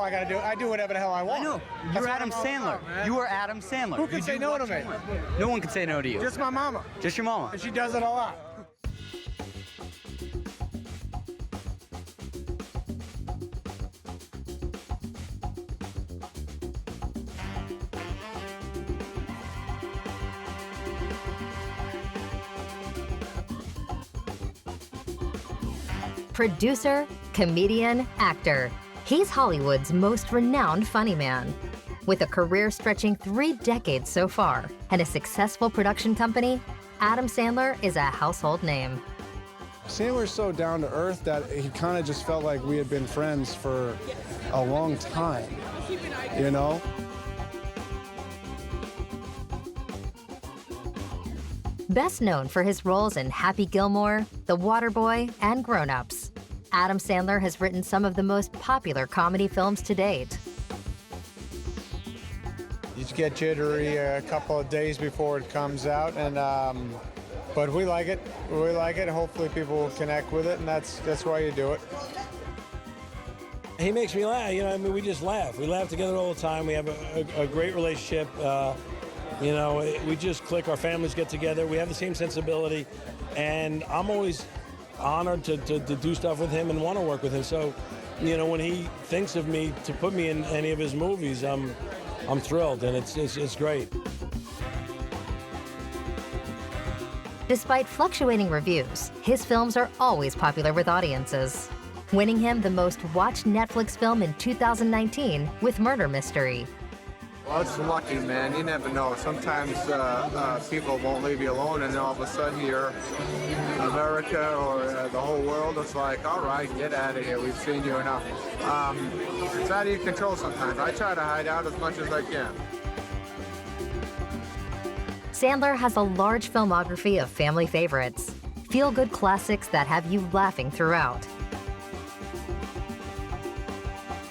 I got to do? I do whatever the hell I want. I know. You're Adam Sandler. You are Adam Sandler. Who can say no to me? No one can say no to you. Just my mama. Just your mama. And she does it a lot. Producer, comedian, actor. He's Hollywood's most renowned funny man. With a career stretching 3 decades so far and a successful production company, Adam Sandler is a household name. Sandler's so down to earth that he kind of just felt like we had been friends for a long time, you know? Best known for his roles in Happy Gilmore, The Waterboy, and Grown Ups, Adam Sandler has written some of the most popular comedy films to date. You just get jittery a couple of days before it comes out, and but we like it. We like it. Hopefully, people will connect with it, and that's why you do it. He makes me laugh. You know, I mean, we just laugh. We laugh together all the time. We have a great relationship. You know, we just click. Our families get together. We have the same sensibility, and I'm always honored to do stuff with him and want to work with him. So, you know, when he thinks of me to put me in any of his movies, I'm thrilled, and it's great. Despite fluctuating reviews, his films are always popular with audiences, winning him the most watched Netflix film in 2019 with Murder Mystery. Well, it's lucky, man. You never know. Sometimes people won't leave you alone, and then all of a sudden you're America or the whole world. It's like, all right, get out of here. We've seen you enough. It's out of your control sometimes. I try to hide out as much as I can. Sandler has a large filmography of family favorites, feel-good classics that have you laughing throughout.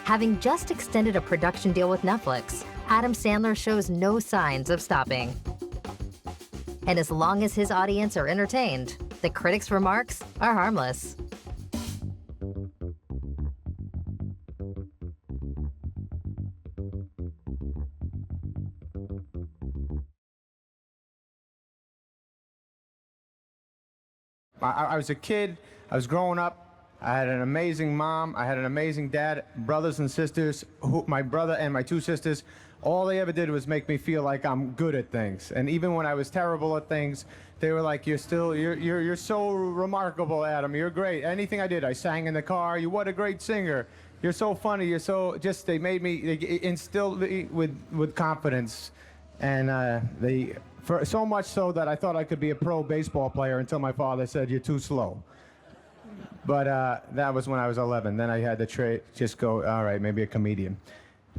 Having just extended a production deal with Netflix, Adam Sandler shows no signs of stopping. And as long as his audience are entertained, the critics' remarks are harmless. I was a kid. I was growing up. I had an amazing mom. I had an amazing dad, brothers and sisters. My brother and my 2 sisters, all they ever did was make me feel like I'm good at things. And even when I was terrible at things, they were like, you're so remarkable, Adam. You're great. Anything I did, I sang in the car. What a great singer. You're so funny. You're so they made me, they instilled me with confidence. And for so much so that I thought I could be a pro baseball player until my father said, you're too slow. But that was when I was 11. Then I had to just go, all right, maybe a comedian.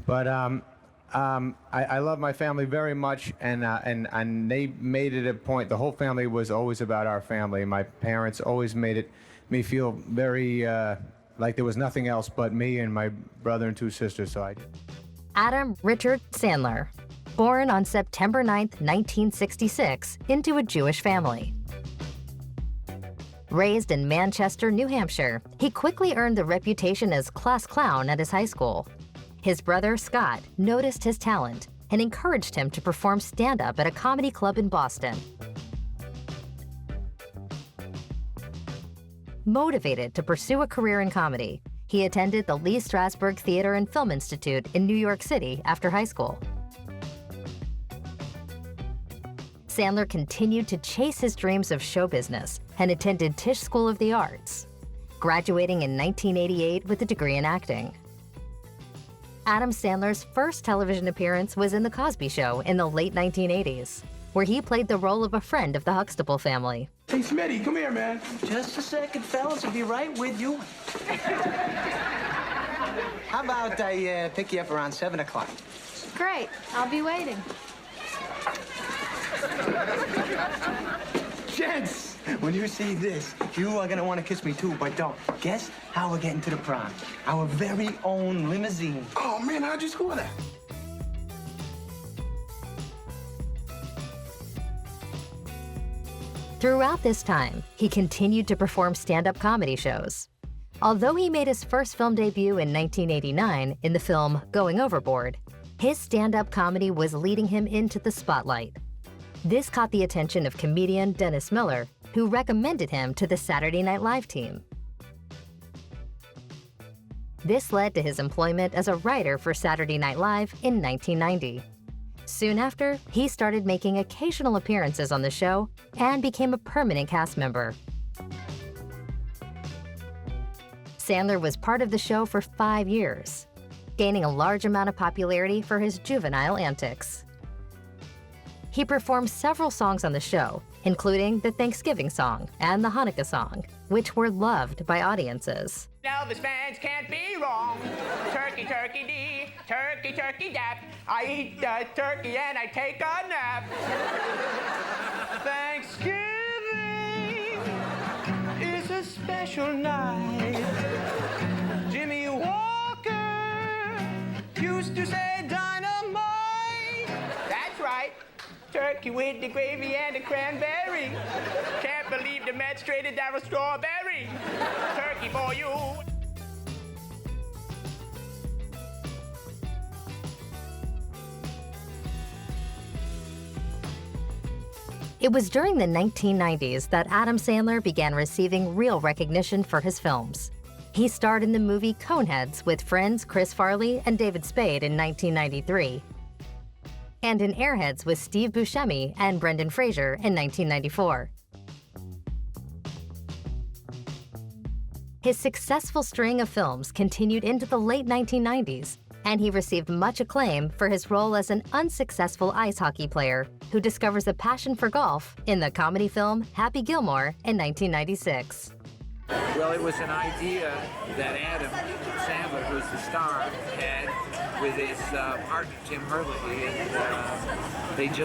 But I love my family very much, and they made it a point. The whole family was always about our family. My parents always made me feel very like there was nothing else but me and my brother and 2 sisters. So Adam Richard Sandler, born on September 9th, 1966, into a Jewish family. Raised in Manchester, New Hampshire, he quickly earned the reputation as class clown at his high school. His brother, Scott, noticed his talent and encouraged him to perform stand-up at a comedy club in Boston. Motivated to pursue a career in comedy, he attended the Lee Strasberg Theater and Film Institute in New York City after high school. Sandler continued to chase his dreams of show business and attended Tisch School of the Arts, graduating in 1988 with a degree in acting. Adam Sandler's first television appearance was in The Cosby Show in the late 1980s, where he played the role of a friend of the Huxtable family. Hey, Smitty, come here, man. Just a second, fellas. I'll be right with you. How about I pick you up around 7 o'clock? Great. I'll be waiting. Gents, when you see this, you are gonna want to kiss me too, but don't. Guess how we're getting to the prom? Our very own limousine. Oh, man, how'd you score that? Throughout this time, he continued to perform stand-up comedy shows. Although he made his first film debut in 1989 in the film Going Overboard, his stand-up comedy was leading him into the spotlight. This caught the attention of comedian Dennis Miller, who recommended him to the Saturday Night Live team. This led to his employment as a writer for Saturday Night Live in 1990. Soon after, he started making occasional appearances on the show and became a permanent cast member. Sandler was part of the show for 5 years, gaining a large amount of popularity for his juvenile antics. He performed several songs on the show, including the Thanksgiving song and the Hanukkah song, which were loved by audiences. Elvis fans can't be wrong. Turkey, turkey dee, turkey, turkey dap. I eat the turkey and I take a nap. Thanksgiving is a special night. Jimmy Walker used to say dynamite. That's right. Turkey with the gravy and the cranberry. Can't believe the Mets traded Darryl Strawberry. Turkey for you. It was during the 1990s that Adam Sandler began receiving real recognition for his films. He starred in the movie Coneheads with friends Chris Farley and David Spade in 1993, and in Airheads with Steve Buscemi and Brendan Fraser in 1994. His successful string of films continued into the late 1990s, and he received much acclaim for his role as an unsuccessful ice hockey player who discovers a passion for golf in the comedy film Happy Gilmore in 1996. Well, it was an idea that Adam Sandler, who's the star, had with his partner Tim Hurley, and they're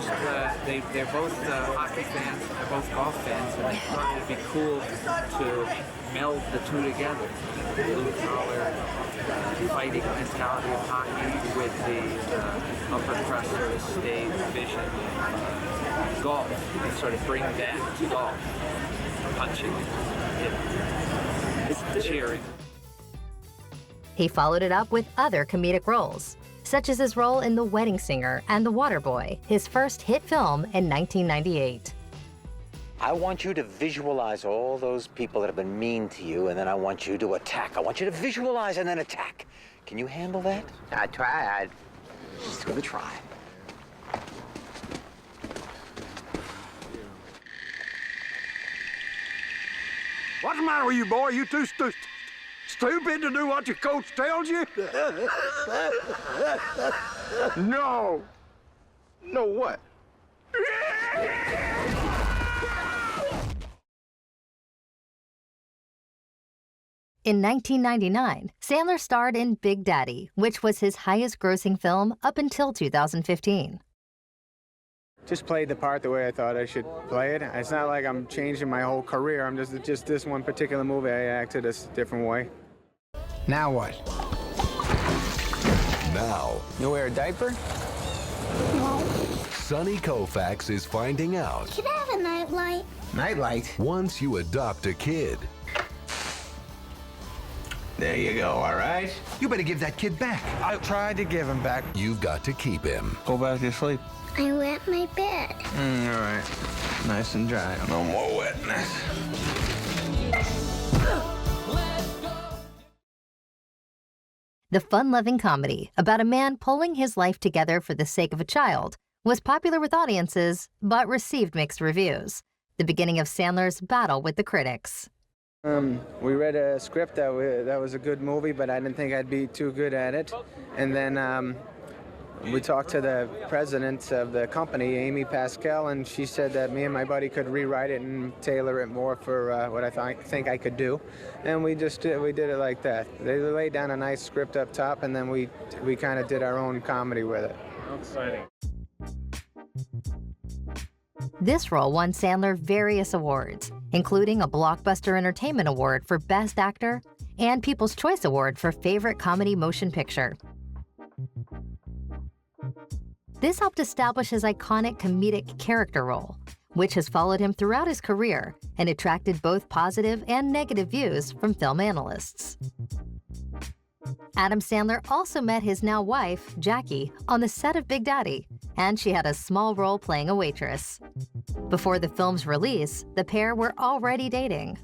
both hockey fans, they're both golf fans, and they thought it'd be cool to meld the two together. The blue-collar fighting mentality of hockey with the upper crust sort of stage vision of golf, and sort of bring that to golf. Punching, cheering. He followed it up with other comedic roles, such as his role in The Wedding Singer and The Waterboy, his first hit film in 1998. I want you to visualize all those people that have been mean to you, and then I want you to attack. I want you to visualize and then attack. Can you handle that? I tried. Just gonna try. What's the matter with you, boy? You too stupid to do what your coach tells you? No. No what? In 1999, Sandler starred in Big Daddy, which was his highest-grossing film up until 2015. Just played the part the way I thought I should play it. It's not like I'm changing my whole career. I'm just this one particular movie I acted a different way. Now what? Now. You wear a diaper? No. Sonny Koufax is finding out. Can I have a nightlight? Nightlight? Once you adopt a kid. There you go, all right? You better give that kid back. I tried to give him back. You've got to keep him. Go back to sleep. I wet my bed. All right. Nice and dry. No more wetness. The fun-loving comedy about a man pulling his life together for the sake of a child was popular with audiences, but received mixed reviews, the beginning of Sandler's battle with the critics. We read a script that was a good movie, but I didn't think I'd be too good at it. And then we talked to the president of the company, Amy Pascal, and she said that me and my buddy could rewrite it and tailor it more for what I think I could do. And we did it like that. They laid down a nice script up top, and then we kind of did our own comedy with it. How exciting. This role won Sandler various awards, including a Blockbuster Entertainment Award for Best Actor and People's Choice Award for Favorite Comedy Motion Picture. This helped establish his iconic comedic character role, which has followed him throughout his career and attracted both positive and negative views from film analysts. Adam Sandler also met his now wife, Jackie, on the set of Big Daddy, and she had a small role playing a waitress. Before the film's release, the pair were already dating.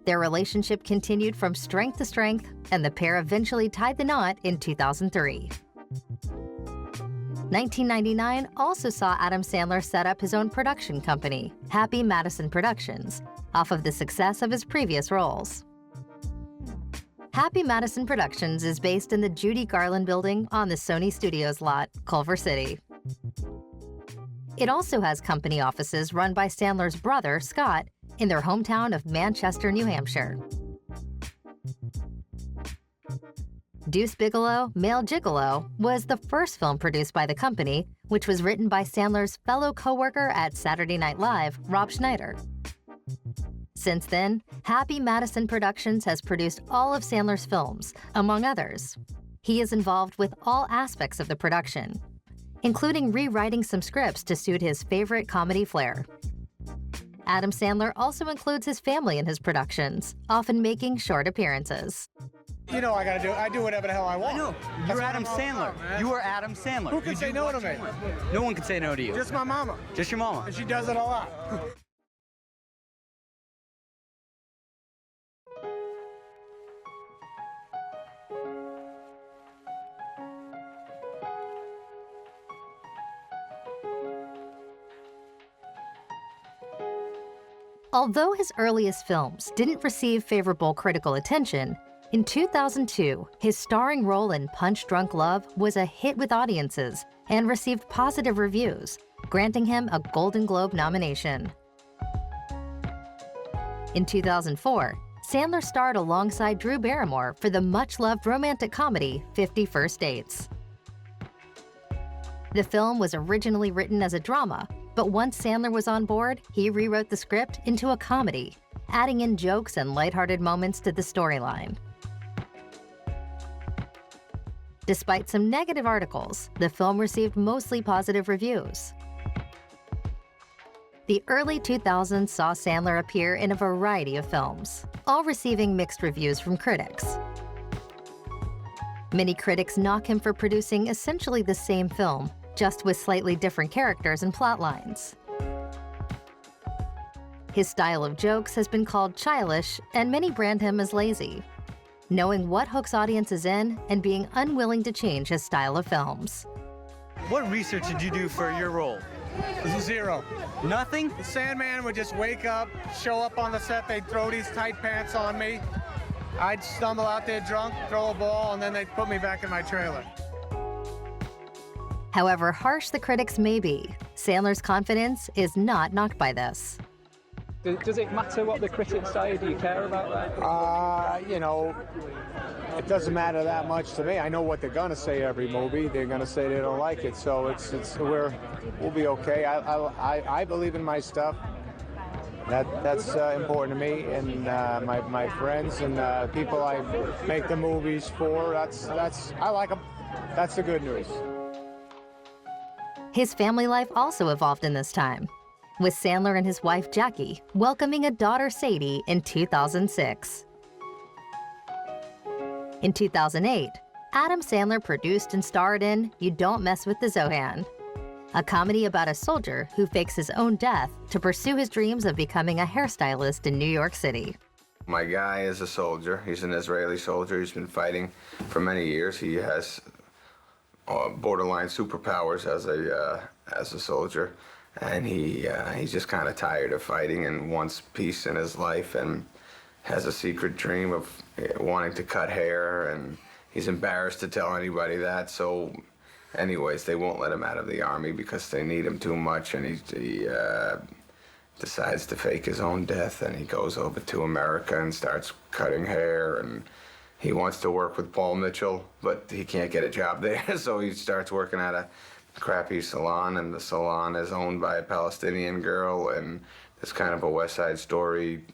Their relationship continued from strength to strength, and the pair eventually tied the knot in 2003. 1999 also saw Adam Sandler set up his own production company, Happy Madison Productions, off of the success of his previous roles. Happy Madison Productions is based in the Judy Garland building on the Sony Studios lot, Culver City. It also has company offices run by Sandler's brother, Scott, in their hometown of Manchester, New Hampshire. Deuce Bigalow, Male Gigolo was the first film produced by the company, which was written by Sandler's fellow coworker at Saturday Night Live, Rob Schneider. Since then, Happy Madison Productions has produced all of Sandler's films, among others. He is involved with all aspects of the production, including rewriting some scripts to suit his favorite comedy flair. Adam Sandler also includes his family in his productions, often making short appearances. You know I do whatever the hell I want. I know. You're Adam Sandler. You are Adam Sandler. Who can say no to me? No one can say no to you. Just my mama. Just your mama. And she does it a lot. Although his earliest films didn't receive favorable critical attention, in 2002, his starring role in Punch Drunk Love was a hit with audiences and received positive reviews, granting him a Golden Globe nomination. In 2004, Sandler starred alongside Drew Barrymore for the much-loved romantic comedy 50 First Dates. The film was originally written as a drama, but once Sandler was on board, he rewrote the script into a comedy, adding in jokes and lighthearted moments to the storyline. Despite some negative articles, the film received mostly positive reviews. The early 2000s saw Sandler appear in a variety of films, all receiving mixed reviews from critics. Many critics knock him for producing essentially the same film, just with slightly different characters and plot lines. His style of jokes has been called childish, and many brand him as lazy, knowing what hooks audiences in and being unwilling to change his style of films. What research did you do for your role? Zero. Nothing? The Sandman would just wake up, show up on the set, they'd throw these tight pants on me. I'd stumble out there drunk, throw a ball, and then they'd put me back in my trailer. However harsh the critics may be, Sandler's confidence is not knocked by this. Does it matter what the critics say? Do you care about that? You know, it doesn't matter that much to me. I know what they're gonna say every movie. They're gonna say they don't like it, so we'll be okay. I believe in my stuff. That's important to me and my friends and people I make the movies for. I like them. That's the good news. His family life also evolved in this time, with Sandler and his wife Jackie welcoming a daughter Sadie in 2006. In 2008, Adam Sandler produced and starred in You Don't Mess with the Zohan, a comedy about a soldier who fakes his own death to pursue his dreams of becoming a hairstylist in New York City. My guy is a soldier. He's an Israeli soldier. He's been fighting for many years. He has borderline superpowers as a soldier, and he's just kind of tired of fighting and wants peace in his life and has a secret dream of wanting to cut hair, and he's embarrassed to tell anybody that. So anyways, they won't let him out of the army because they need him too much, and he decides to fake his own death, and he goes over to America and starts cutting hair, and he wants to work with Paul Mitchell, but he can't get a job there, so he starts working at a crappy salon, and the salon is owned by a Palestinian girl, and it's kind of a West Side Story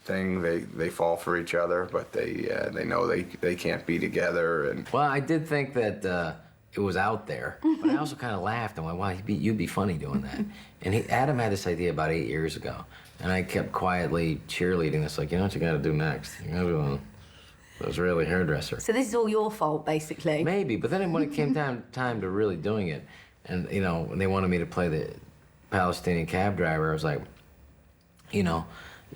thing. They fall for each other, but they know they can't be together. And well, I did think that it was out there. But I also kind of laughed and went, wow, you'd be funny doing that. And Adam had this idea about 8 years ago. And I kept quietly cheerleading this, like, you know what you gotta do next? You gotta do those really hairdresser. So this is all your fault, basically? Maybe, but then when it came time to really doing it, and, you know, when they wanted me to play the Palestinian cab driver, I was like, you know,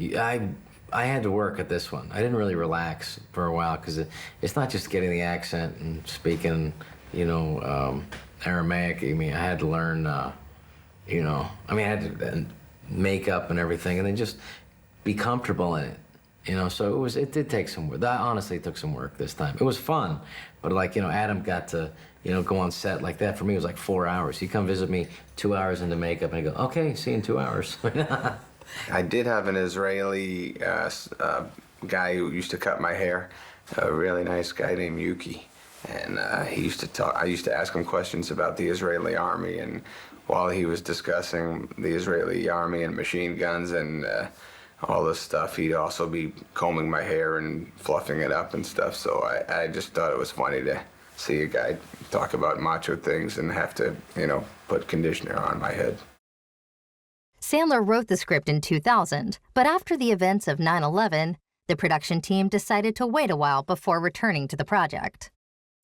I had to work at this one. I didn't really relax for a while, because it's not just getting the accent and speaking, you know, Aramaic. I mean, I had to learn, you know, I had to makeup and everything, and then just be comfortable in it. You know, so it did take some work. That honestly took some work this time. It was fun, but like, you know, Adam got to, you know, go on set like that. For me, it was like 4 hours. He'd come visit me 2 hours into makeup, and I'd go, okay, see you in 2 hours. I did have an Israeli guy who used to cut my hair, a really nice guy named Yuki. And he used to talk, I used to ask him questions about the Israeli army, and while he was discussing the Israeli army and machine guns and all this stuff, he'd also be combing my hair and fluffing it up and stuff. So I just thought it was funny to see a guy talk about macho things and have to, you know, put conditioner on my head. Sandler wrote the script in 2000, but after the events of 9/11, the production team decided to wait a while before returning to the project.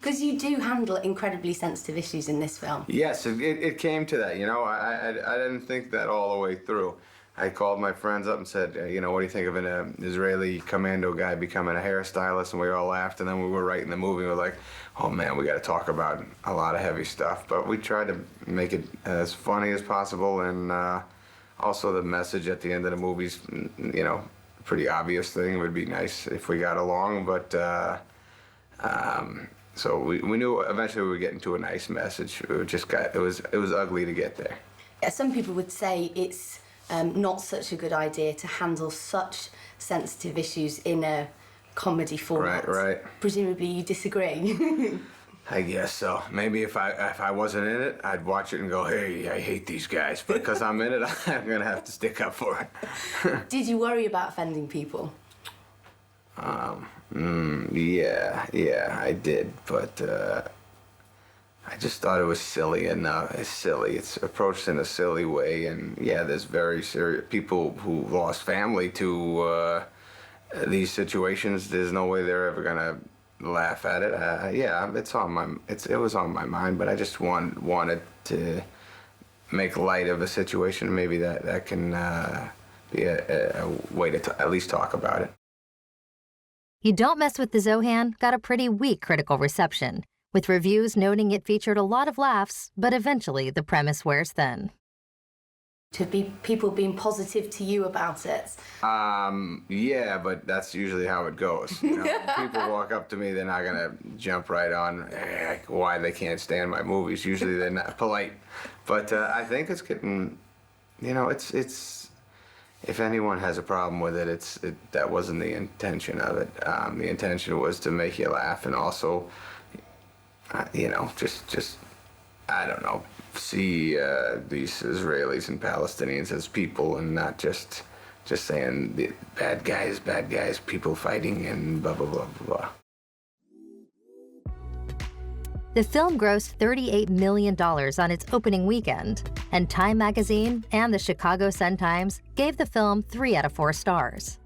Because you do handle incredibly sensitive issues in this film. Yes, it came to that, you know. I didn't think that all the way through. I called my friends up and said, you know, what do you think of an Israeli commando guy becoming a hairstylist? And we all laughed, and then we were writing the movie. We were like, oh man, we got to talk about a lot of heavy stuff. But we tried to make it as funny as possible, and also the message at the end of the movie's, you know, pretty obvious thing. It would be nice if we got along, but so we knew eventually we were getting to a nice message. It was ugly to get there. Yeah, some people would say it's not such a good idea to handle such sensitive issues in a comedy format. Right. Presumably you disagree. I guess so. Maybe if I wasn't in it, I'd watch it and go, hey, I hate these guys. But because I'm in it, I'm gonna have to stick up for it. Did you worry about offending people? Yeah, I did. But I just thought it was silly enough. It's silly. It's approached in a silly way, and yeah, there's very serious people who lost family to these situations. There's no way they're ever gonna laugh at it. Yeah, it was on my mind, but I just wanted to make light of a situation. Maybe that can be a way to at least talk about it. You Don't Mess with the Zohan got a pretty weak critical reception, with reviews noting it featured a lot of laughs, but eventually the premise wears thin. To be people being positive to you about it. Yeah, but that's usually how it goes. You know? People walk up to me, they're not gonna jump right on why they can't stand my movies. Usually they're not polite. But I think it's getting, you know, it's if anyone has a problem with it, that wasn't the intention of it. The intention was to make you laugh, and also, you know, just I don't know, see these Israelis and Palestinians as people, and not just saying the bad guys, people fighting, and blah, blah, blah, blah, blah. The film grossed $38 million on its opening weekend, and Time magazine and the Chicago Sun-Times gave the film 3 out of 4 stars.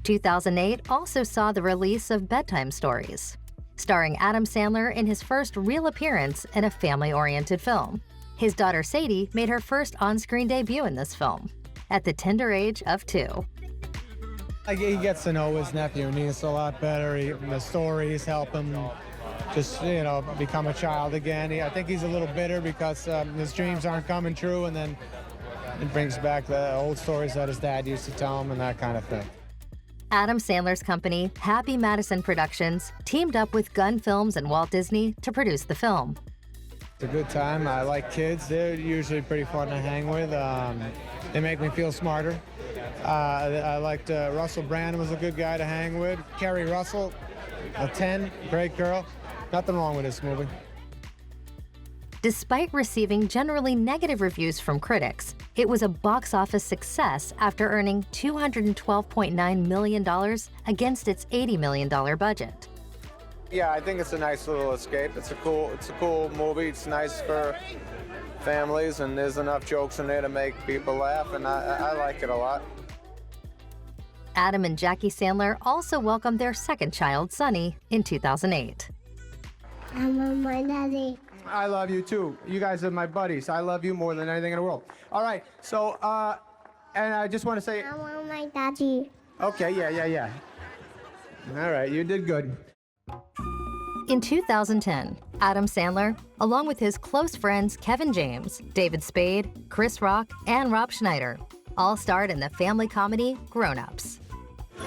2008 also saw the release of Bedtime Stories, starring Adam Sandler in his first real appearance in a family-oriented film. His daughter Sadie made her first on-screen debut in this film, at the tender age of 2. He gets to know his nephew, and he's a lot better. The stories help him just, you know, become a child again. I think he's a little bitter because his dreams aren't coming true, and then it brings back the old stories that his dad used to tell him and that kind of thing. Adam Sandler's company, Happy Madison Productions, teamed up with Gunn Films and Walt Disney to produce the film. It's a good time. I like kids. They're usually pretty fun to hang with. They make me feel smarter. I liked Russell Brand was a good guy to hang with. Kerry Russell, a 10, great girl. Nothing wrong with this movie. Despite receiving generally negative reviews from critics, it was a box office success after earning $212.9 million against its $80 million budget. Yeah, I think it's a nice little escape. It's a cool movie. It's nice for families, and there's enough jokes in there to make people laugh, and I like it a lot. Adam and Jackie Sandler also welcomed their second child, Sonny, in 2008. I love my daddy. I love you too. You guys are my buddies. I love you more than anything in the world. All right, so, and I just want to say... I love my daddy. Okay, yeah. All right, you did good. In 2010, Adam Sandler, along with his close friends Kevin James, David Spade, Chris Rock, and Rob Schneider, all starred in the family comedy Grown Ups.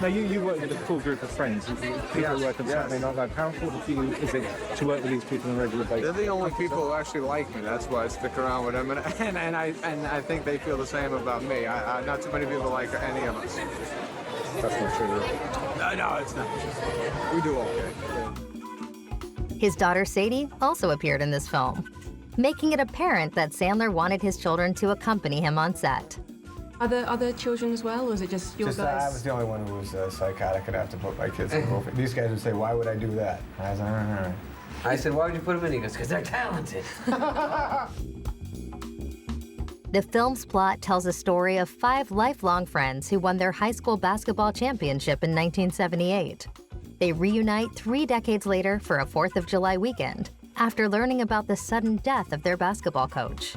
Now, you work with a cool group of friends. People who work on Saturday Night Live. How important for you is it to work with these people on a regular basis? They're the only people who actually like me. That's why I stick around with them, and I think they feel the same about me. Not too many people like any of us. That's not true. No, it's not. We do okay. His daughter Sadie also appeared in this film, making it apparent that Sandler wanted his children to accompany him on set. Are there other children as well, or is it just your guys? I was the only one who was psychotic and have to put my kids in the movie. These guys would say, why would I do that? I was like, all right. I said, why would you put them in? He goes, because they're talented. The film's plot tells a story of 5 lifelong friends who won their high school basketball championship in 1978. They reunite 3 decades later for a 4th of July weekend after learning about the sudden death of their basketball coach.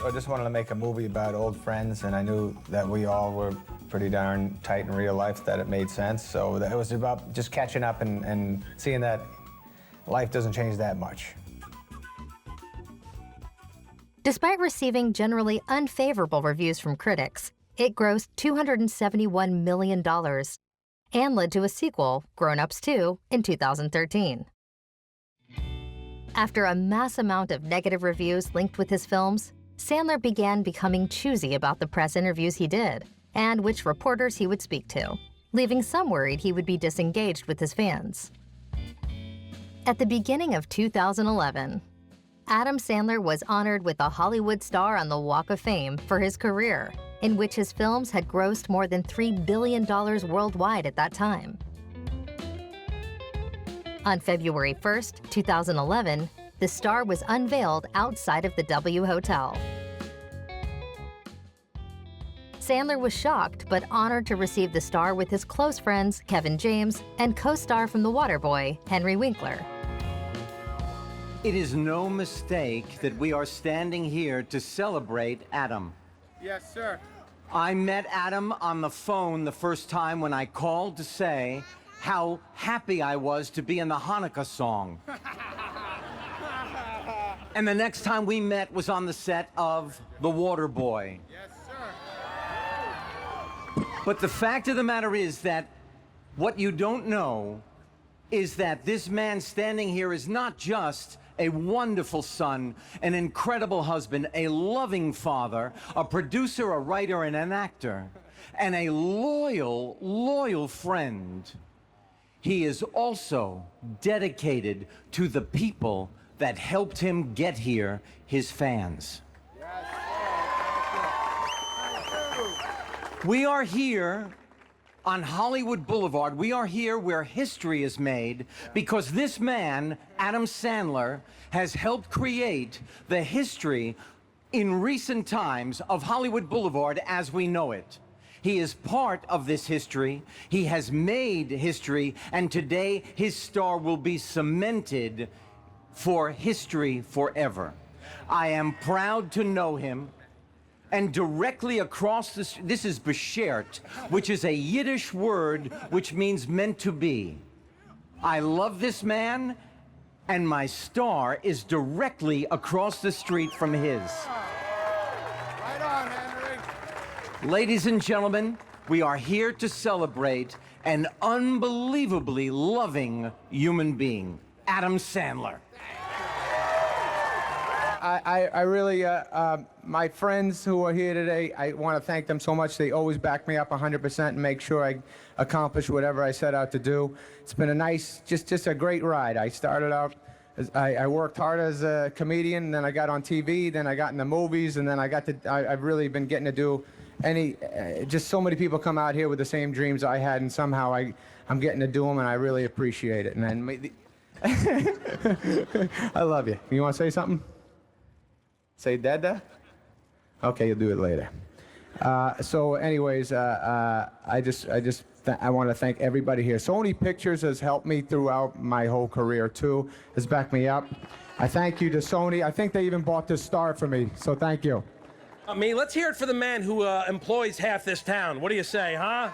I just wanted to make a movie about old friends, and I knew that we all were pretty darn tight in real life, that it made sense. So it was about just catching up and seeing that life doesn't change that much. Despite receiving generally unfavorable reviews from critics, it grossed $271 million and led to a sequel, Grown Ups 2, in 2013. After a mass amount of negative reviews linked with his films, Sandler began becoming choosy about the press interviews he did and which reporters he would speak to, leaving some worried he would be disengaged with his fans. At the beginning of 2011, Adam Sandler was honored with a Hollywood Star on the Walk of Fame for his career, in which his films had grossed more than $3 billion worldwide at that time. On February 1st, 2011, the star was unveiled outside of the W Hotel. Sandler was shocked but honored to receive the star with his close friends Kevin James and co-star from The Waterboy, Henry Winkler. It is no mistake that we are standing here to celebrate Adam. Yes, sir. I met Adam on the phone the first time when I called to say how happy I was to be in the Hanukkah song. And the next time we met was on the set of The Waterboy. Yes, sir. But the fact of the matter is that what you don't know is that this man standing here is not just a wonderful son, an incredible husband, a loving father, a producer, a writer, and an actor, and a loyal, loyal friend. He is also dedicated to the people that helped him get here, his fans. We are here on Hollywood Boulevard. We are here where history is made because this man, Adam Sandler, has helped create the history in recent times of Hollywood Boulevard as we know it. He is part of this history. He has made history, and today his star will be cemented for history forever. I am proud to know him. And directly across this is Beshert, which is a Yiddish word which means meant to be. I love this man, and my star is directly across the street from his. Right on, Henry. Ladies and gentlemen, we are here to celebrate an unbelievably loving human being, Adam Sandler. I really, my friends who are here today, I want to thank them so much. They always back me up 100% and make sure I accomplish whatever I set out to do. It's been a nice, just a great ride. I started out, I worked hard as a comedian, then I got on TV, then I got in the movies, and then I've really been getting to do just so many people come out here with the same dreams I had, and somehow I'm getting to do them, and I really appreciate it. And then I love you. You want to say something? Say dada? Okay, you'll do it later. So anyways, I want to thank everybody here. Sony Pictures has helped me throughout my whole career too, has backed me up. I thank you to Sony. I think they even bought this star for me, so thank you. Let's hear it for the man who employs half this town. What do you say, huh?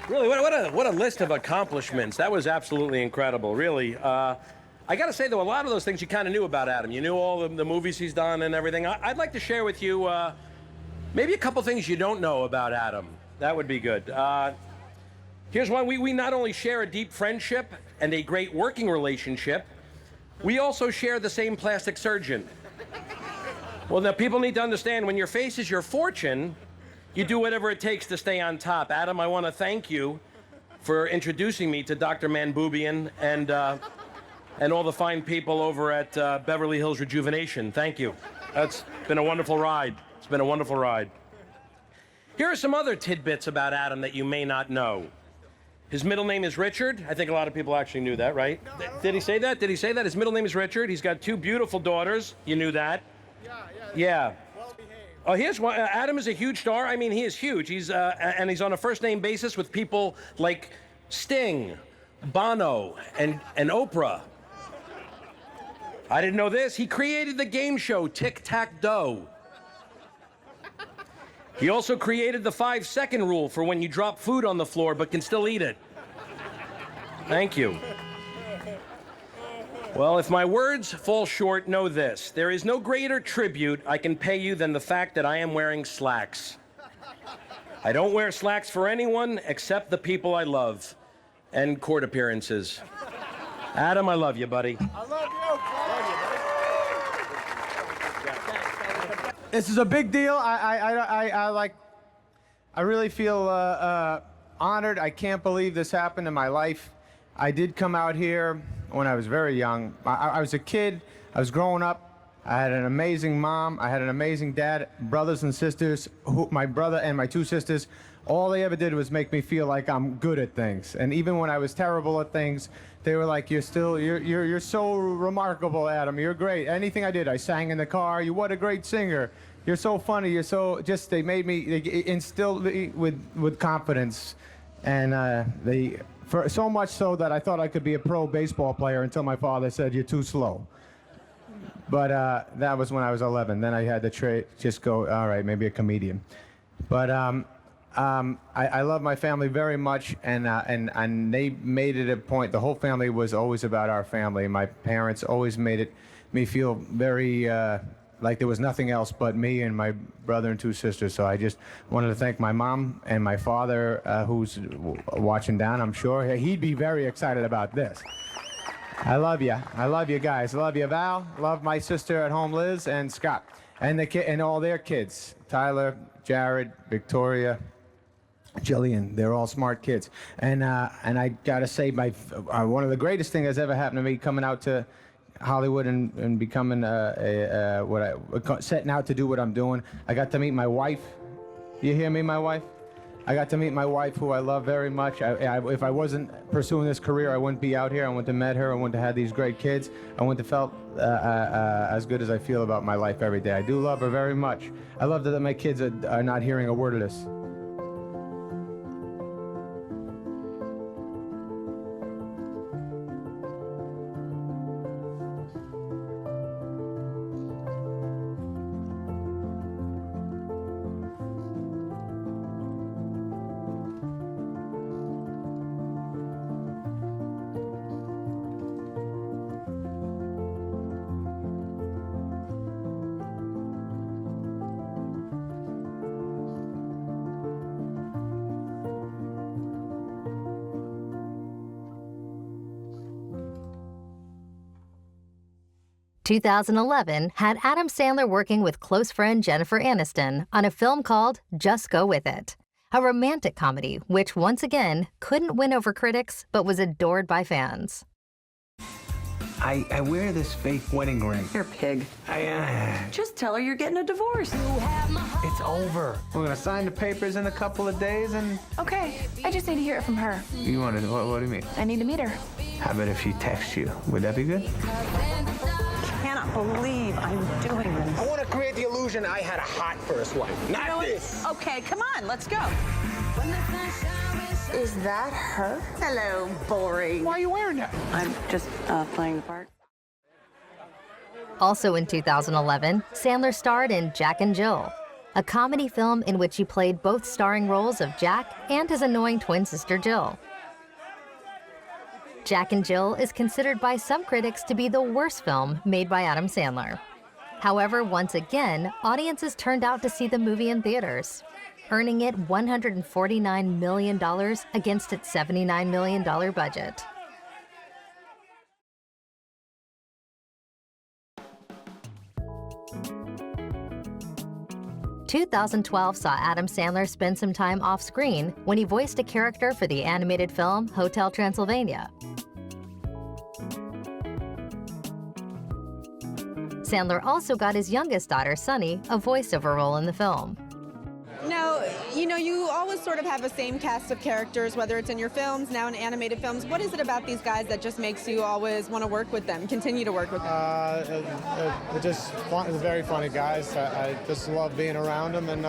Really, what a list of accomplishments. That was absolutely incredible, really. I got to say, though, a lot of those things you kind of knew about Adam. You knew all the movies he's done and everything. I'd like to share with you maybe a couple things you don't know about Adam. That would be good. Here's one. We not only share a deep friendship and a great working relationship, we also share the same plastic surgeon. Well, now, people need to understand, when your face is your fortune, you do whatever it takes to stay on top. Adam, I want to thank you for introducing me to Dr. Manboobian and all the fine people over at Beverly Hills Rejuvenation. Thank you. That's been a wonderful ride. It's been a wonderful ride. Here are some other tidbits about Adam that you may not know. His middle name is Richard. I think a lot of people actually knew that, right? Did he say that? Did he say that? His middle name is Richard. He's got 2 beautiful daughters. You knew that? Yeah. Oh, here's one. Adam is a huge star. I mean, he is huge. He's and he's on a first-name basis with people like Sting, Bono, and Oprah. I didn't know this. He created the game show Tic-Tac-Doe. He also created the 5-second rule for when you drop food on the floor but can still eat it. Thank you. Well, if my words fall short, know this. There is no greater tribute I can pay you than the fact that I am wearing slacks. I don't wear slacks for anyone except the people I love and court appearances. Adam, I love you, buddy. I love you. This is a big deal. I really feel honored. I can't believe this happened in my life. I did come out here when I was very young. I was a kid. I was growing up. I had an amazing mom. I had an amazing dad, brothers and sisters. My brother and my 2 sisters, all they ever did was make me feel like I'm good at things. And even when I was terrible at things, they were like, "You're so remarkable, Adam. You're great. Anything I did, I sang in the car. What a great singer. You're so funny. You're so..." They made me, they instilled me with confidence, and for so much so that I thought I could be a pro baseball player until my father said, "You're too slow." But that was when I was 11. Then I had to just go, all right, maybe a comedian. But I love my family very much, and they made it a point. The whole family was always about our family. My parents always made me feel very like there was nothing else but me and my brother and 2 sisters. So I just wanted to thank my mom and my father, who's watching down, I'm sure. He'd be very excited about this. I love you. I love you guys. I love you, Val. Love my sister at home, Liz, and Scott, and all their kids. Tyler, Jared, Victoria, Jillian. They're all smart kids. And I gotta say, one of the greatest things that's ever happened to me coming out to Hollywood and becoming setting out to do what I'm doing. I got to meet my wife. You hear me, my wife? I got to meet my wife, who I love very much. If I wasn't pursuing this career, I wouldn't be out here. I wouldn't have met her. I wouldn't have had these great kids. I wouldn't have felt as good as I feel about my life every day. I do love her very much. I love that my kids are not hearing a word of this. "2011 had Adam Sandler working with close friend Jennifer Aniston on a film called Just Go With It, a romantic comedy which once again couldn't win over critics but was adored by fans. I wear this fake wedding ring. You're a pig. Just tell her you're getting a divorce. It's over. We're gonna sign the papers in a couple of days and... Okay, I just need to hear it from her. You want to, what do you mean? I need to meet her. How about if she texts you? Would that be good? Cannot believe I'm doing this. I want to create the illusion I had a hot first wife. Not this. Okay, come on, let's go. Is that her? Hello, boring. Why are you wearing that? I'm just playing the part. Also in 2011, Sandler starred in Jack and Jill, a comedy film in which he played both starring roles of Jack and his annoying twin sister Jill. Jack and Jill is considered by some critics to be the worst film made by Adam Sandler. However, once again, audiences turned out to see the movie in theaters, earning it $149 million against its $79 million budget. "2012 saw Adam Sandler spend some time off-screen when he voiced a character for the animated film Hotel Transylvania. Sandler also got his youngest daughter, Sunny, a voiceover role in the film. Now, you always sort of have the same cast of characters, whether it's in your films, now in animated films. What is it about these guys that just makes you always want to work with them, continue to work with them? They're very funny guys. I just love being around them, and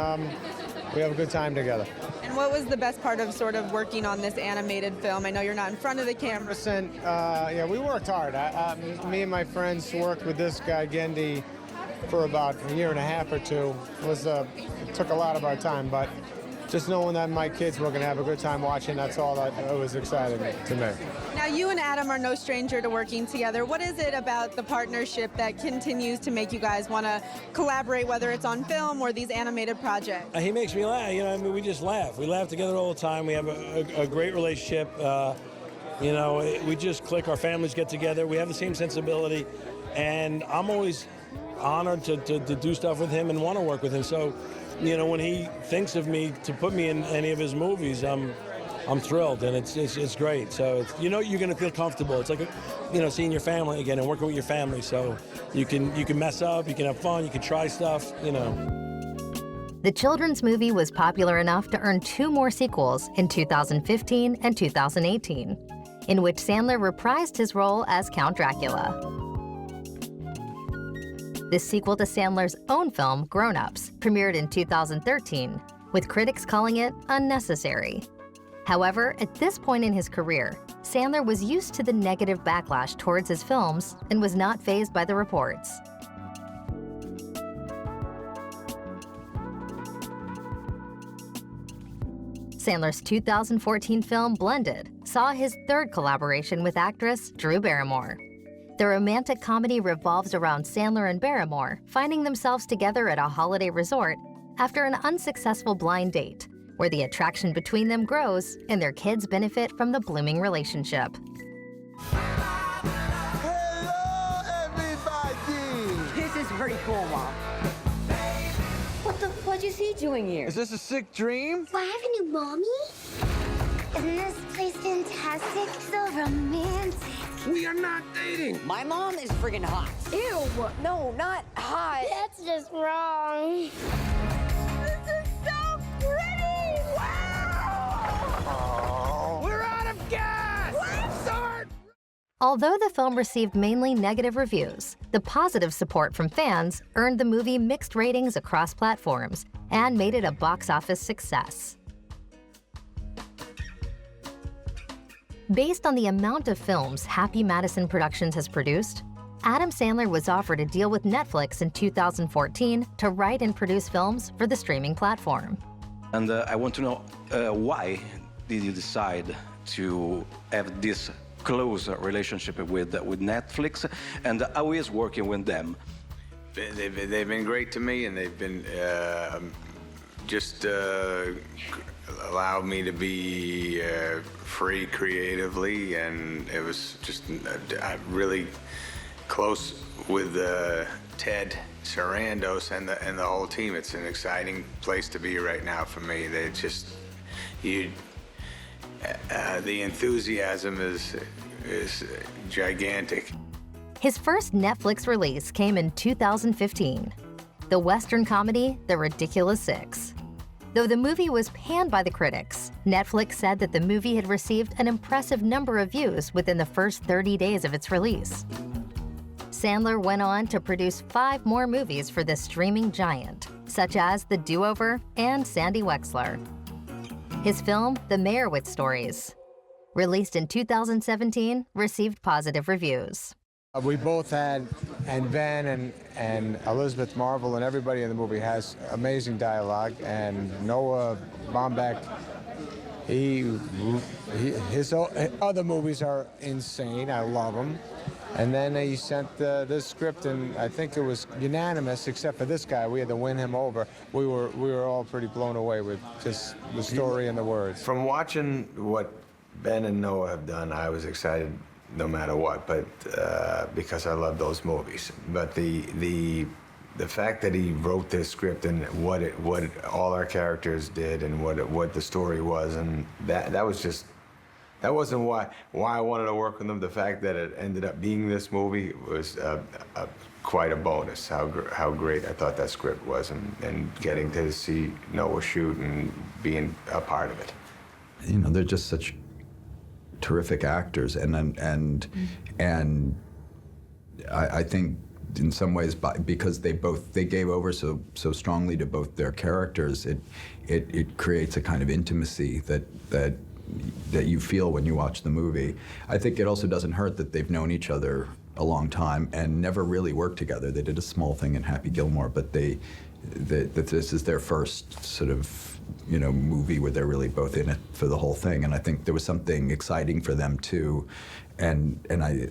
we have a good time together. And what was the best part of sort of working on this animated film? I know you're not in front of the camera. Yeah, we worked hard. Me and my friends worked with this guy, Gendy, for about a year and a half or two. It took a lot of our time, but just knowing that my kids were going to have a good time watching, that's all that was exciting to me. Now, you and Adam are no stranger to working together. What is it about the partnership that continues to make you guys want to collaborate, whether it's on film or these animated projects? He makes me laugh. We just laugh. We laugh together all the time. We have a great relationship. We just click. Our families get together. We have the same sensibility, and I'm always honored to do stuff with him and want to work with him. So, when he thinks of me to put me in any of his movies, I'm thrilled, and it's great. So you're going to feel comfortable. It's like seeing your family again and working with your family. So you can mess up, you can have fun, you can try stuff. The children's movie was popular enough to earn 2 more sequels in 2015 and 2018, in which Sandler reprised his role as Count Dracula. This sequel to Sandler's own film, Grown Ups, premiered in 2013, with critics calling it unnecessary. However, at this point in his career, Sandler was used to the negative backlash towards his films and was not fazed by the reports. Sandler's 2014 film, Blended, saw his 3rd collaboration with actress Drew Barrymore. The romantic comedy revolves around Sandler and Barrymore finding themselves together at a holiday resort after an unsuccessful blind date, where the attraction between them grows and their kids benefit from the blooming relationship. Hello, everybody! This is pretty cool, Mom. What is he doing here? Is this a sick dream? Do I have a new mommy? Isn't this place fantastic? So romantic. We are not dating. My mom is friggin' hot. Ew. No, not hot. That's just wrong. This is so pretty! Wow! We're out of gas! Start! Although the film received mainly negative reviews, the positive support from fans earned the movie mixed ratings across platforms and made it a box office success. Based on the amount of films Happy Madison Productions has produced, Adam Sandler was offered a deal with Netflix in 2014 to write and produce films for the streaming platform. And I want to know why did you decide to have this close relationship with Netflix, and how is working with them? They've been great to me, and they've been just allowed me to be free creatively, and it was just really close with Ted Sarandos and the whole team. It's an exciting place to be right now for me. They just the enthusiasm is gigantic. His first Netflix release came in 2015, the Western comedy The Ridiculous Six. Though the movie was panned by the critics, Netflix said that the movie had received an impressive number of views within the first 30 days of its release. Sandler went on to produce 5 more movies for the streaming giant, such as The Do-Over and Sandy Wexler. His film, The Meyerowitz Stories, released in 2017, received positive reviews. We both had, and Ben and Elizabeth Marvel and everybody in the movie has amazing dialogue. And Noah Baumbach, his other movies are insane. I love them. And then he sent this script, and I think it was unanimous, except for this guy. We had to win him over. We were all pretty blown away with just the story and the words. From watching what Ben and Noah have done, I was excited no matter what, but because I love those movies. But the fact that he wrote this script and what all our characters did and what the story was, and that was just. That wasn't why I wanted to work with him. The fact that it ended up being this movie was quite a bonus. How great I thought that script was, and getting to see Noah shoot and being a part of it. You know, they're just such terrific actors, and I think in some ways because they gave over so strongly to both their characters, it creates a kind of intimacy that you feel when you watch the movie. I think it also doesn't hurt that they've known each other a long time and never really worked together. They did a small thing in Happy Gilmore, but that this is their first sort of, you know, movie where they're really both in it for the whole thing. And I think there was something exciting for them too, and I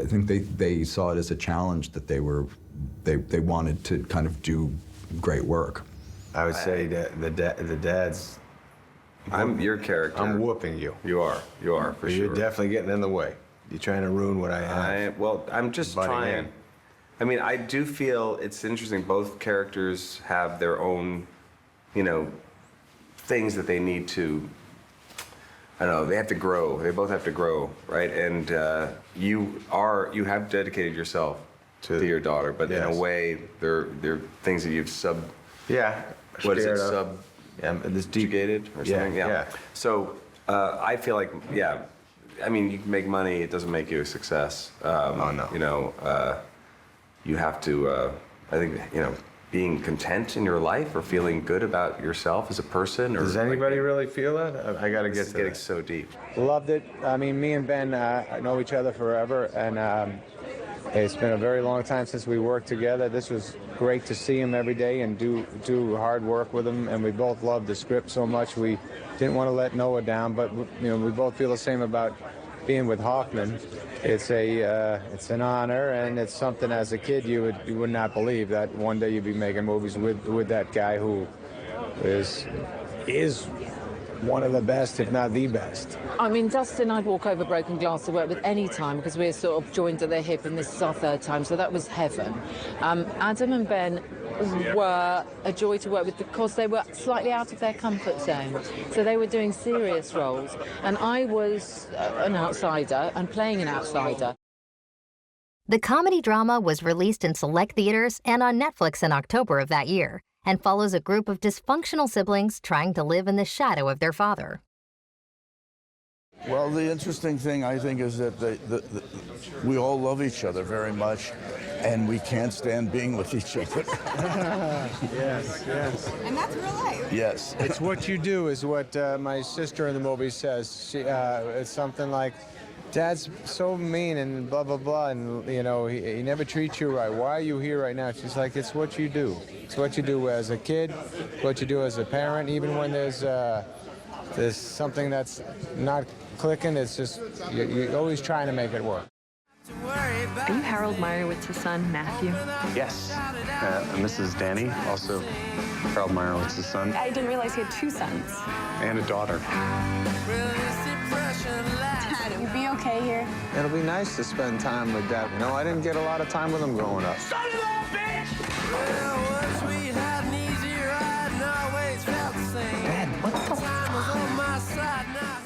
think they saw it as a challenge that they wanted to kind of do great work. I would say that the dads. I'm your character. I'm whooping you. You are for sure. You're definitely getting in the way. You're trying to ruin what I have. Well, I'm just trying. I mean, I do feel it's interesting. Both characters have their own, you know, things that they need to. I don't know. They have to grow. They both have to grow, right? And you have dedicated yourself to your daughter, but in a way, they're things that you've Yeah. What is it? This Educated or something? Yeah. So I feel like, I mean, you can make money, it doesn't make you a success. Oh, no. You know, you have to, I think, you know, being content in your life or feeling good about yourself as a person. Or does anybody really feel that? I got to get to getting so deep. Loved it. I mean, me and Ben know each other forever, and it's been a very long time since we worked together. This was great to see him every day and do hard work with him, and we both loved the script so much. We didn't want to let Noah down, but you know, we both feel the same about being with Hoffman. It's an honor, and it's something as a kid you would not believe that one day you'd be making movies with that guy who is one of the best, if not the best. I mean, Dustin, I'd walk over broken glass to work with any time because we're sort of joined at the hip, and this is our third time, so that was heaven. Adam and Ben were a joy to work with because they were slightly out of their comfort zone. So they were doing serious roles, and I was an outsider and playing an outsider. The comedy drama was released in select theaters and on Netflix in October of that year, and follows a group of dysfunctional siblings trying to live in the shadow of their father. Well, the interesting thing, I think, is that we all love each other very much, and we can't stand being with each other. Yes. And that's real life. Yes. It's what you do is what my sister in the movie says. It's something like, Dad's so mean and blah, blah, blah, and, you know, he never treats you right. Why are you here right now? She's like, it's what you do. It's what you do as a kid, what you do as a parent, even when there's something that's not clicking, it's just, you're always trying to make it work. Are you Harold Meyerowitz's son, Matthew? Yes. This is Danny, also Harold Meyerowitz's son. I didn't realize he had two sons. And a daughter. Dad, you be okay here? It'll be nice to spend time with Dad. You know, I didn't get a lot of time with him growing up. Son of a bitch! Well, once we had an easy ride and always felt the same. Dad, what the time was on my side now.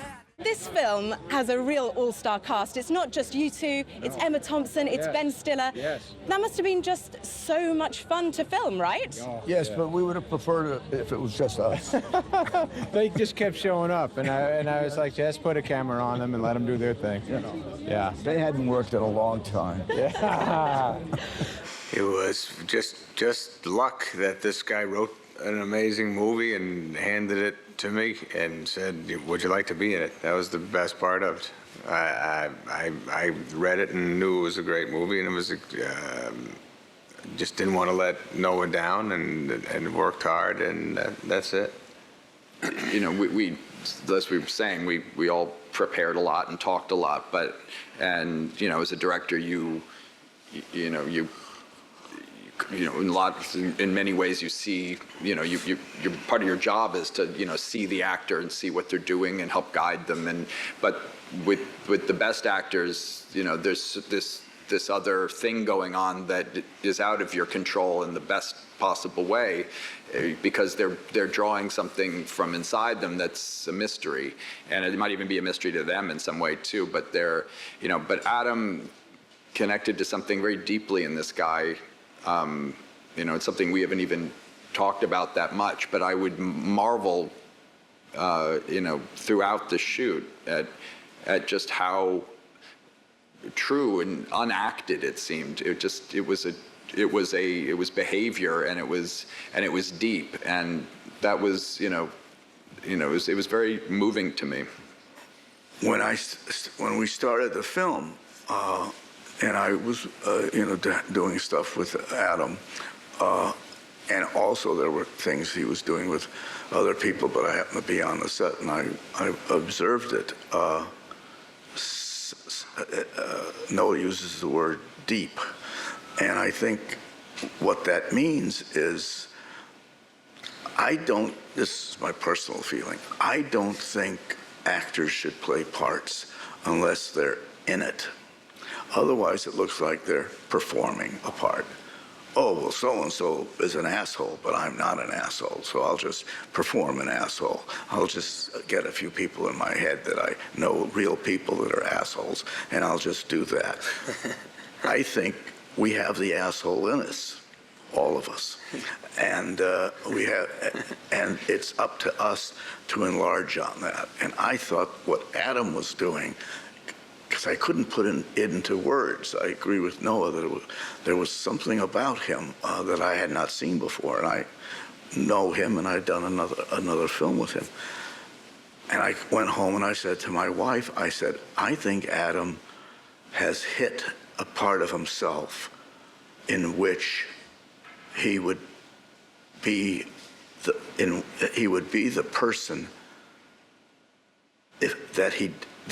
this film has a real all-star cast. It's not just you two, it's Emma Thompson, it's Ben Stiller. Yes. That must have been just so much fun to film, right? Yes, but we would have preferred it if it was just us. They just kept showing up, and I was like, just put a camera on them and let them do their thing. Yeah. They hadn't worked in a long time. Yeah. It was just luck that this guy wrote an amazing movie and handed it to me and said, would you like to be in it? That was the best part of it. I read it and knew it was a great movie, and it was just didn't want to let Noah down and worked hard, and that's it. You know, we as we were saying, we all prepared a lot and talked a lot, and you know, as a director, you know, in many ways you see, you know, you're part of your job is to, you know, see the actor and see what they're doing and help guide them. But with the best actors, you know, there's this other thing going on that is out of your control in the best possible way, because they're drawing something from inside them that's a mystery, and it might even be a mystery to them in some way too. But but Adam connected to something very deeply in this guy. You know, it's something we haven't even talked about that much, but I would marvel, you know, throughout the shoot at just how true and unacted it seemed. It was behavior, and it was deep, and that was, it was very moving to me. When we started the film, and I was, doing stuff with Adam, and also there were things he was doing with other people, but I happened to be on the set, and I observed it. Noah uses the word deep, and I think what that means is, this is my personal feeling, I don't think actors should play parts unless they're in it. Otherwise, it looks like they're performing a part. Oh, well, so-and-so is an asshole, but I'm not an asshole, so I'll just perform an asshole. I'll just get a few people in my head that I know, real people that are assholes, and I'll just do that. I think we have the asshole in us, all of us. And and it's up to us to enlarge on that. And I thought what Adam was doing, because I couldn't put it into words. I agree with Noah that there was something about him that I had not seen before, and I know him, and I'd done another film with him. And I went home and I said to my wife, I said, I think Adam has hit a part of himself in which he would be the person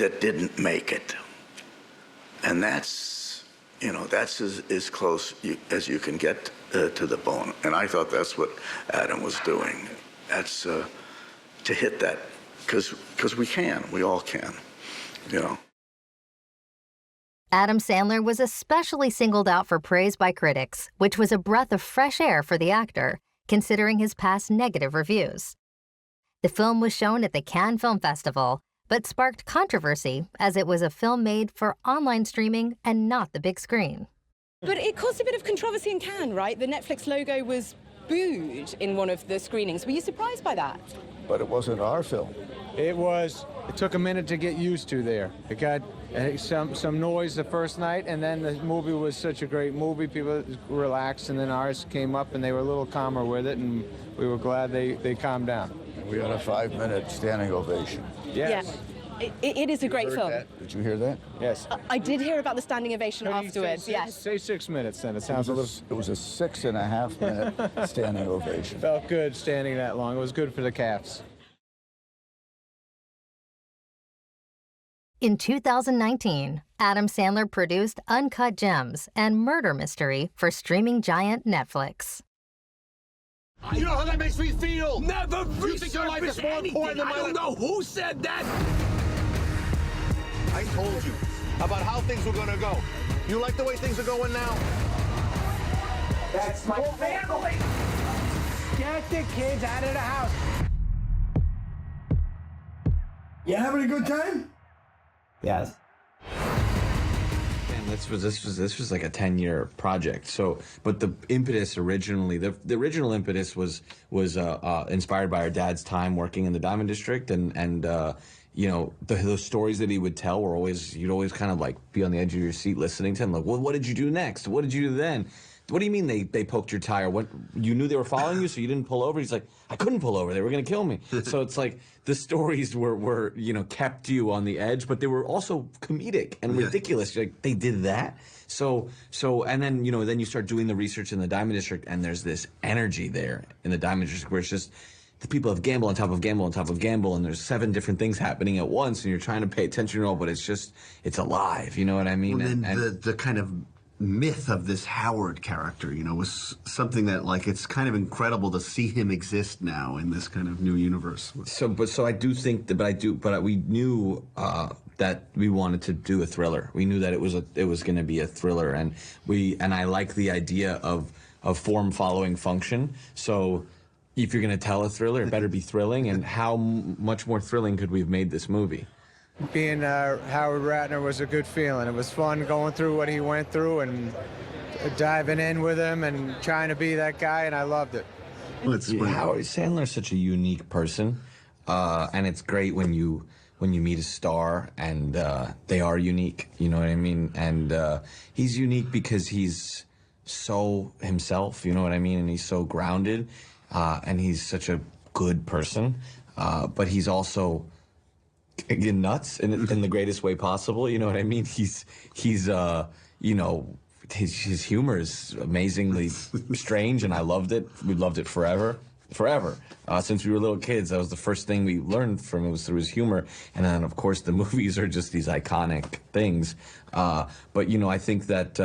that didn't make it. And that's as close as you can get to the bone. And I thought that's what Adam was doing. That's to hit that, because we all can, you know. Adam Sandler was especially singled out for praise by critics, which was a breath of fresh air for the actor, considering his past negative reviews. The film was shown at the Cannes Film Festival, but sparked controversy as it was a film made for online streaming and not the big screen. But it caused a bit of controversy in Cannes, right? The Netflix logo was booed in one of the screenings. Were you surprised by that? But it wasn't our film. It took a minute to get used to there. It got some noise the first night, and then the movie was such a great movie, people relaxed, and then ours came up and they were a little calmer with it, and we were glad they calmed down. We had a 5-minute standing ovation. Yes. Yeah. It is a great film. Did you hear that? Yes. I did hear about the standing ovation afterwards, yes. Say 6 minutes then, it sounds a little... It was a 6.5-minute standing ovation. Felt good standing that long. It was good for the calves. In 2019, Adam Sandler produced Uncut Gems and Murder Mystery for streaming giant Netflix. You know how that makes me feel? Never You think your life is more important than my life? I don't know who said that. I told you about how things were gonna go. You like the way things are going now? That's my family. Get the kids out of the house. You having a good time? Yes. And this was like a 10-year project. So, but the impetus originally, the original impetus was inspired by our dad's time working in the Diamond District, and you know, the stories that he would tell were always, you'd always kind of like be on the edge of your seat listening to him. Like, well, what did you do next? What did you do then? What do you mean they poked your tire? What, you knew they were following you, so you didn't pull over? He's like, I couldn't pull over. They were going to kill me. So it's like the stories were, you know, kept you on the edge, but they were also comedic and ridiculous. You're like, they did that? So, and then, you know, then you start doing the research in the Diamond District, and there's this energy there in the Diamond District where it's just, the people have gamble on top of gamble on top of gamble, and there's 7 different things happening at once, and you're trying to pay attention to all, but it's just, it's alive, you know what I mean? Well, then the kind of myth of this Howard character, you know, was something that, like, it's kind of incredible to see him exist now in this kind of new universe. So I do think that, but we knew that we wanted to do a thriller. We knew that it was going to be a thriller, and I like the idea of form following function. So if you're going to tell a thriller, it better be thrilling. And how much more thrilling could we have made this movie? Being Howard Ratner was a good feeling. It was fun going through what he went through and diving in with him and trying to be that guy, and I loved it. Howard Sandler's such a unique person, and it's great when you meet a star and they are unique. You know what I mean? And he's unique because he's so himself. You know what I mean? And he's so grounded, and he's such a good person, but he's also nuts in the greatest way possible. You know what I mean? He's you know, his humor is amazingly strange, and I loved it. We loved it forever. Since we were little kids, that was the first thing we learned from him, was through his humor. And then, of course, the movies are just these iconic things. But you know, I think that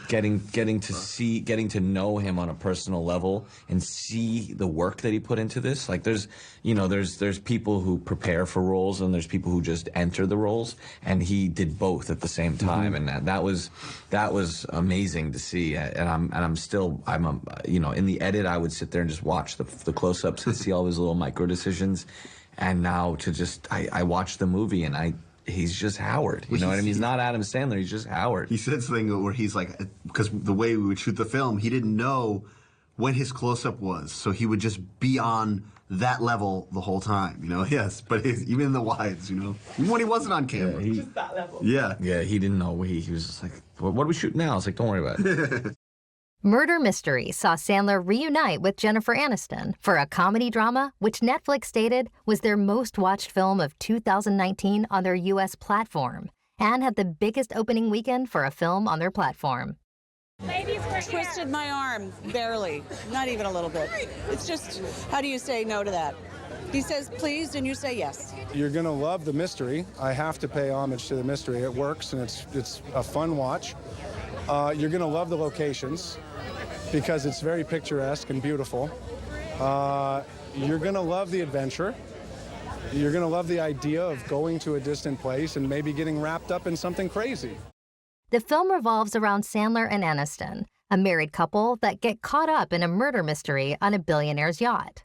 getting to know him on a personal level and see the work that he put into this. Like, there's people who prepare for roles, and there's people who just enter the roles, and he did both at the same time. And that was amazing to see. And I'm you know, in the edit, I would sit there and just watch the close-ups and see all his little micro decisions. And now I watch the movie, and he's just Howard. You know what I mean? He's not Adam Sandler. He's just Howard. He said something where he's like, because the way we would shoot the film, he didn't know when his close-up was, so he would just be on that level the whole time, you know? Yes, but even in the wides, you know? Even when he wasn't on camera. Just that level. Yeah, he didn't know. He was just like, what do we shoot now? I was like, don't worry about it. Murder Mystery saw Sandler reunite with Jennifer Aniston for a comedy drama, which Netflix stated was their most watched film of 2019 on their U.S. platform, and had the biggest opening weekend for a film on their platform. Twisted my arm, barely, not even a little bit. It's just, how do you say no to that? He says please, and you say yes. You're gonna love the mystery. I have to pay homage to the mystery. It works, and it's a fun watch. You're gonna love the locations, because it's very picturesque and beautiful. You're gonna love the adventure. You're gonna love the idea of going to a distant place and maybe getting wrapped up in something crazy. The film revolves around Sandler and Aniston, a married couple that get caught up in a murder mystery on a billionaire's yacht.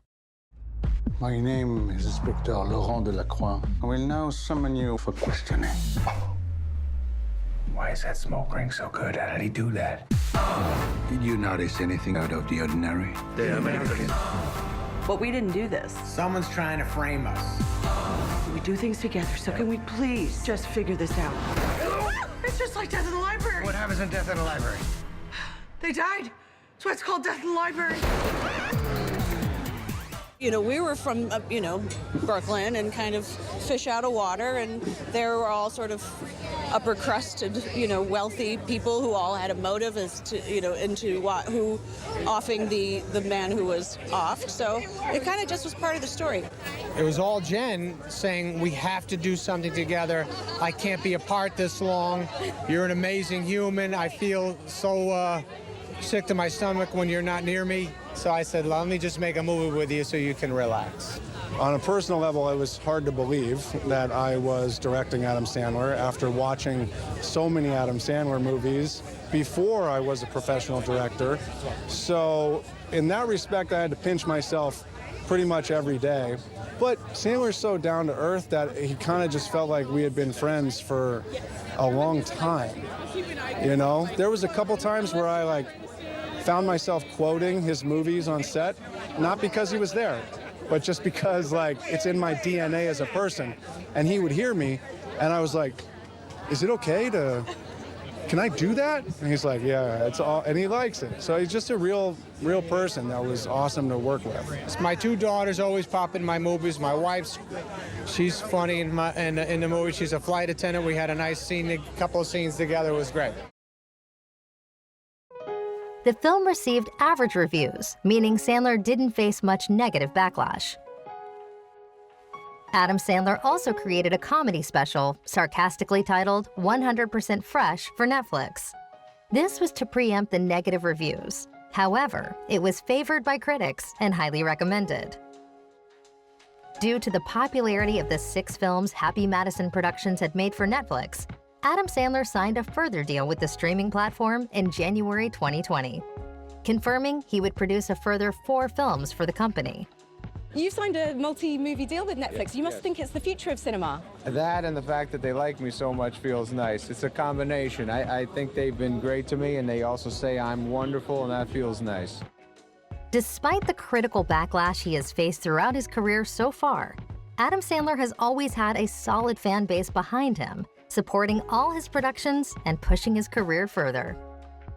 My name is Inspector Laurent Delacroix. I will now summon you for questioning. Why is that smoke ring so good? How did he do that? Did you notice anything out of the ordinary? They're American. But we didn't do this. Someone's trying to frame us. We do things together, so can we please just figure this out? It's just like Death in the Library. What happens in Death in the Library? They died. That's why it's called Death in the Library. You know, we were from, you know, Brooklyn and kind of fish out of water, and there were all sort of upper crusted, you know, wealthy people who all had a motive as to, you know, who offing the man who was offed. So it kind of just was part of the story. It was all Jen saying, we have to do something together. I can't be apart this long. You're an amazing human. I feel so sick to my stomach when you're not near me. So I said, let me just make a movie with you so you can relax. On a personal level, it was hard to believe that I was directing Adam Sandler after watching so many Adam Sandler movies before I was a professional director. So in that respect, I had to pinch myself pretty much every day. But Sandler's so down to earth that he kind of just felt like we had been friends for a long time. You know, there was a couple times where I like found myself quoting his movies on set, not because he was there, but just because like it's in my DNA as a person. And he would hear me, and I was like, "Is it okay to? Can I do that?" And he's like, "Yeah, it's all," and he likes it. So he's just a real person that was awesome to work with. My two daughters always pop in my movies. My wife's, she's funny in the movie. She's a flight attendant. We had a nice scene, a couple of scenes together. It was great. The film received average reviews, meaning Sandler didn't face much negative backlash. Adam Sandler also created a comedy special, sarcastically titled 100% Fresh for Netflix. This was to preempt the negative reviews. However, it was favored by critics and highly recommended. Due to the popularity of the 6 films Happy Madison Productions had made for Netflix, Adam Sandler signed a further deal with the streaming platform in January 2020, confirming he would produce a further 4 films for the company. You signed a multi-movie deal with Netflix. You must think it's the future of cinema. That and the fact that they like me so much feels nice. It's a combination. I think they've been great to me, and they also say I'm wonderful, and that feels nice. Despite the critical backlash he has faced throughout his career so far, Adam Sandler has always had a solid fan base behind him, supporting all his productions and pushing his career further.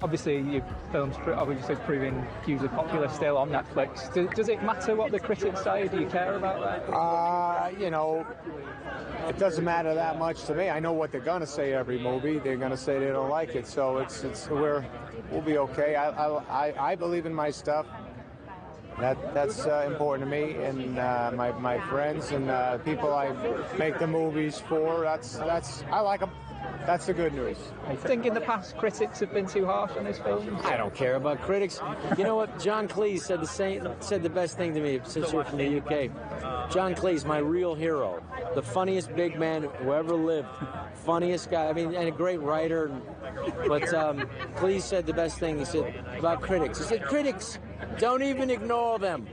Obviously, your film's obviously proving hugely popular still on Netflix. Does it matter what the critics say? Do you care about that? You know, it doesn't matter that much to me. I know what they're gonna say every movie. They're gonna say they don't like it, so we'll be okay. I believe in my stuff. That's important to me and my friends and people I make the movies for. I like them. That's the good news. I think in the past critics have been too harsh on his films. I don't care about critics. You know what? John Cleese said the best thing to me since you're from the UK. John Cleese, my real hero, the funniest big man who ever lived, funniest guy. I mean, and a great writer. But Cleese said the best thing. He said about critics. He said, "Critics, don't even ignore them."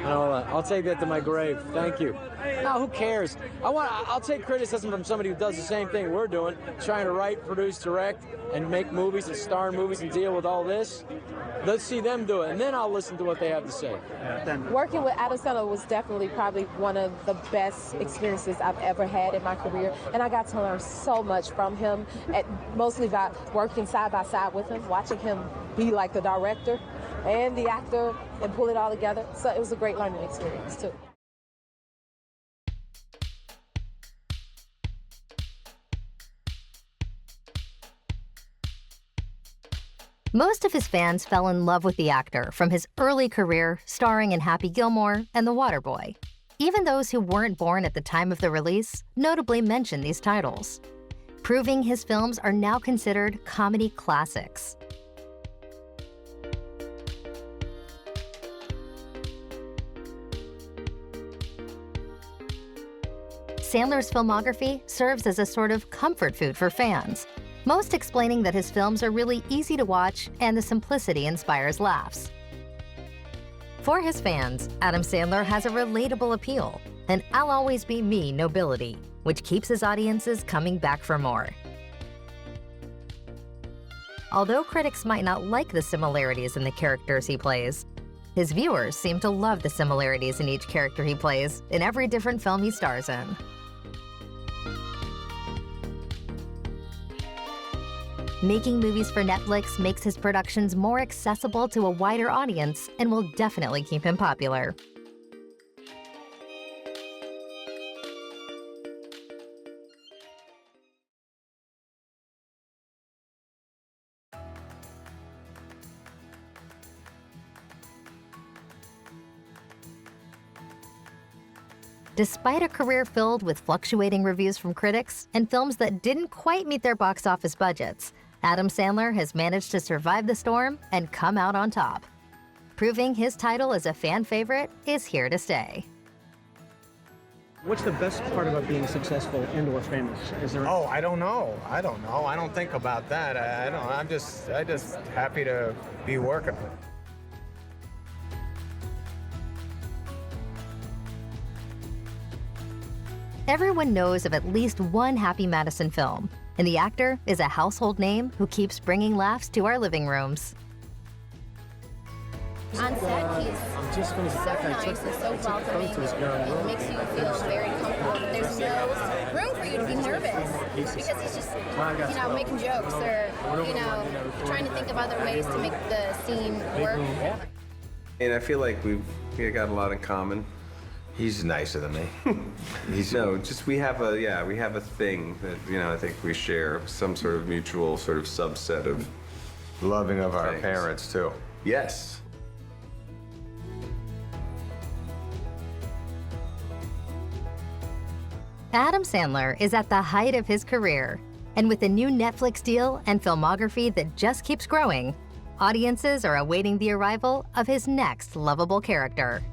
I'll take that to my grave. Thank you. No, who cares? I'll take criticism from somebody who does the same thing we're doing, trying to write, produce, direct, and make movies and star in movies and deal with all this. Let's see them do it, and then I'll listen to what they have to say. Working with Adam Sandler was definitely probably one of the best experiences I've ever had in my career, and I got to learn so much from him, mostly by working side by side with him, watching him be like the director and the actor and pull it all together. So it was a great learning experience too. Most of his fans fell in love with the actor from his early career starring in Happy Gilmore and The Waterboy. Even those who weren't born at the time of the release notably mention these titles, proving his films are now considered comedy classics. Sandler's filmography serves as a sort of comfort food for fans, most explaining that his films are really easy to watch and the simplicity inspires laughs. For his fans, Adam Sandler has a relatable appeal, an "I'll always be me" nobility, which keeps his audiences coming back for more. Although critics might not like the similarities in the characters he plays, his viewers seem to love the similarities in each character he plays in every different film he stars in. Making movies for Netflix makes his productions more accessible to a wider audience and will definitely keep him popular. Despite a career filled with fluctuating reviews from critics and films that didn't quite meet their box office budgets, Adam Sandler has managed to survive the storm and come out on top, proving his title as a fan favorite is here to stay. What's the best part about being successful and/or famous? Is there? Oh, I don't know. I don't think about that. I'm just happy to be working. Everyone knows of at least one Happy Madison film, and the actor is a household name who keeps bringing laughs to our living rooms. On set, he's so nice and so welcoming. It makes you feel very comfortable. There's no room for you to be nervous because he's just, making jokes or, trying to think of other ways to make the scene work. And I feel like we've got a lot in common. He's nicer than me. We have a thing that, I think we share, some sort of mutual sort of subset of Loving of our things. parents, too. Yes. Adam Sandler is at the height of his career, and with a new Netflix deal and filmography that just keeps growing, audiences are awaiting the arrival of his next lovable character.